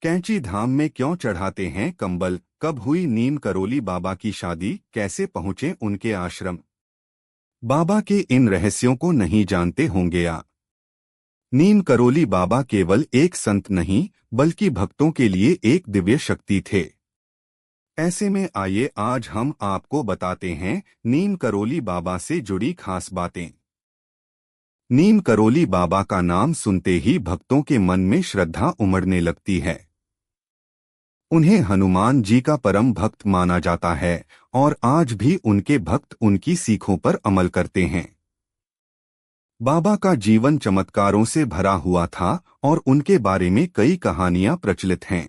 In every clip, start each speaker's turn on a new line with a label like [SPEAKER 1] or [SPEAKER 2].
[SPEAKER 1] कैंची धाम में क्यों चढ़ाते हैं कंबल? कब हुई नीम करोली बाबा की शादी? कैसे पहुँचे उनके आश्रम? बाबा के इन रहस्यों को नहीं जानते होंगे आप। नीम करोली बाबा केवल एक संत नहीं बल्कि भक्तों के लिए एक दिव्य शक्ति थे। ऐसे में आइए आज हम आपको बताते हैं नीम करोली बाबा से जुड़ी खास बातें। नीम करोली बाबा का नाम सुनते ही भक्तों के मन में श्रद्धा उमड़ने लगती है। उन्हें हनुमान जी का परम भक्त माना जाता है और आज भी उनके भक्त उनकी सीखों पर अमल करते हैं। बाबा का जीवन चमत्कारों से भरा हुआ था और उनके बारे में कई कहानियां प्रचलित हैं।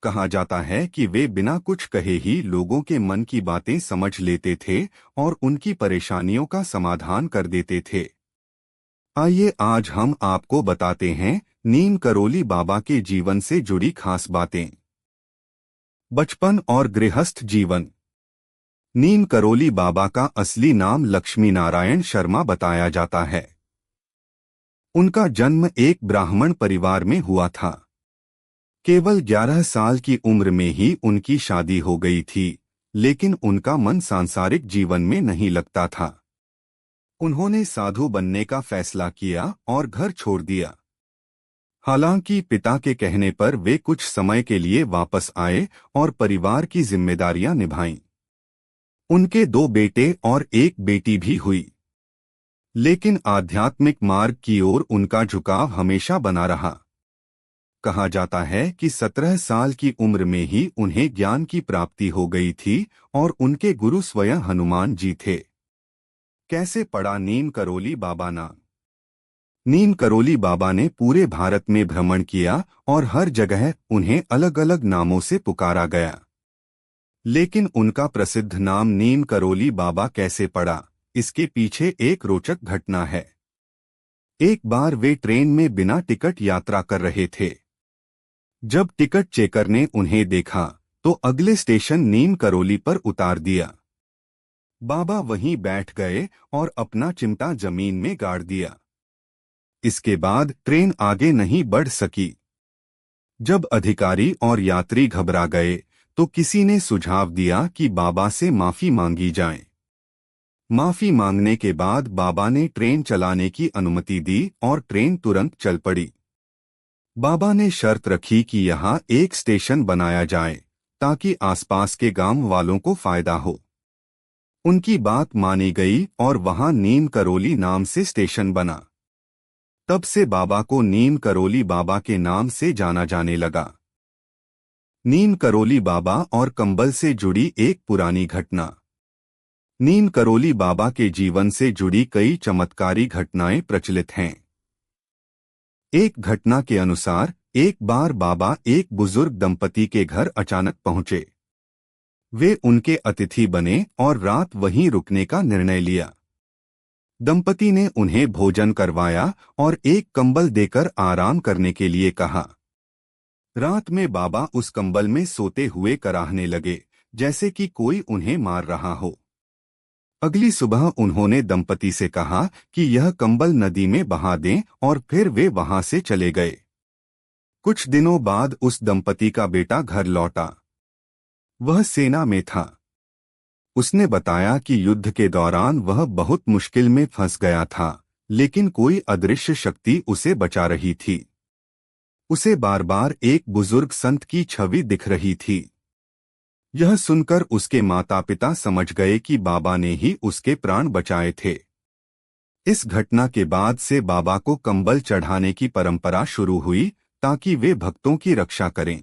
[SPEAKER 1] कहा जाता है कि वे बिना कुछ कहे ही लोगों के मन की बातें समझ लेते थे और उनकी परेशानियों का समाधान कर देते थे। आइए आज हम आपको बताते हैं नीम करोली बाबा के जीवन से जुड़ी खास बातें। बचपन और गृहस्थ जीवन। नीम करोली बाबा का असली नाम लक्ष्मी नारायण शर्मा बताया जाता है। उनका जन्म एक ब्राह्मण परिवार में हुआ था। केवल 11 साल की उम्र में ही उनकी शादी हो गई थी, लेकिन उनका मन सांसारिक जीवन में नहीं लगता था। उन्होंने साधु बनने का फैसला किया और घर छोड़ दिया। हालांकि पिता के कहने पर वे कुछ समय के लिए वापस आए और परिवार की जिम्मेदारियां निभाईं। उनके 2 बेटे और 1 बेटी भी हुई, लेकिन आध्यात्मिक मार्ग की ओर उनका झुकाव हमेशा बना रहा। कहा जाता है कि 17 साल की उम्र में ही उन्हें ज्ञान की प्राप्ति हो गई थी और उनके गुरु स्वयं हनुमान जी थे। कैसे पड़ा नीम करोली बाबा नाम? नीम करोली बाबा ने पूरे भारत में भ्रमण किया और हर जगह उन्हें अलग अलग नामों से पुकारा गया, लेकिन उनका प्रसिद्ध नाम नीम करोली बाबा कैसे पड़ा, इसके पीछे एक रोचक घटना है। एक बार वे ट्रेन में बिना टिकट यात्रा कर रहे थे। जब टिकट चेकर ने उन्हें देखा तो अगले स्टेशन नीम करोली पर उतार दिया। बाबा वहीं बैठ गए और अपना चिमटा जमीन में गाड़ दिया। इसके बाद ट्रेन आगे नहीं बढ़ सकी। जब अधिकारी और यात्री घबरा गए तो किसी ने सुझाव दिया कि बाबा से माफी मांगी जाए। माफी मांगने के बाद बाबा ने ट्रेन चलाने की अनुमति दी और ट्रेन तुरंत चल पड़ी। बाबा ने शर्त रखी कि यहाँ एक स्टेशन बनाया जाए ताकि आसपास के गांव वालों को फायदा हो। उनकी बात मानी गई और वहां नीम करोली नाम से स्टेशन बना। तब से बाबा को नीम करोली बाबा के नाम से जाना जाने लगा। नीम करोली बाबा और कंबल से जुड़ी एक पुरानी घटना। नीम करोली बाबा के जीवन से जुड़ी कई चमत्कारी घटनाएं प्रचलित हैं। एक घटना के अनुसार एक बार बाबा एक बुजुर्ग दंपति के घर अचानक पहुंचे। वे उनके अतिथि बने और रात वहीं रुकने का निर्णय लिया। दंपति ने उन्हें भोजन करवाया और एक कंबल देकर आराम करने के लिए कहा। रात में बाबा उस कंबल में सोते हुए कराहने लगे, जैसे कि कोई उन्हें मार रहा हो। अगली सुबह उन्होंने दंपति से कहा कि यह कंबल नदी में बहा दें और फिर वे वहां से चले गए। कुछ दिनों बाद उस दंपति का बेटा घर लौटा। वह सेना में था। उसने बताया कि युद्ध के दौरान वह बहुत मुश्किल में फंस गया था, लेकिन कोई अदृश्य शक्ति उसे बचा रही थी। उसे बार बार एक बुजुर्ग संत की छवि दिख रही थी। यह सुनकर उसके माता पिता समझ गए कि बाबा ने ही उसके प्राण बचाए थे। इस घटना के बाद से बाबा को कंबल चढ़ाने की परंपरा शुरू हुई ताकि वे भक्तों की रक्षा करें।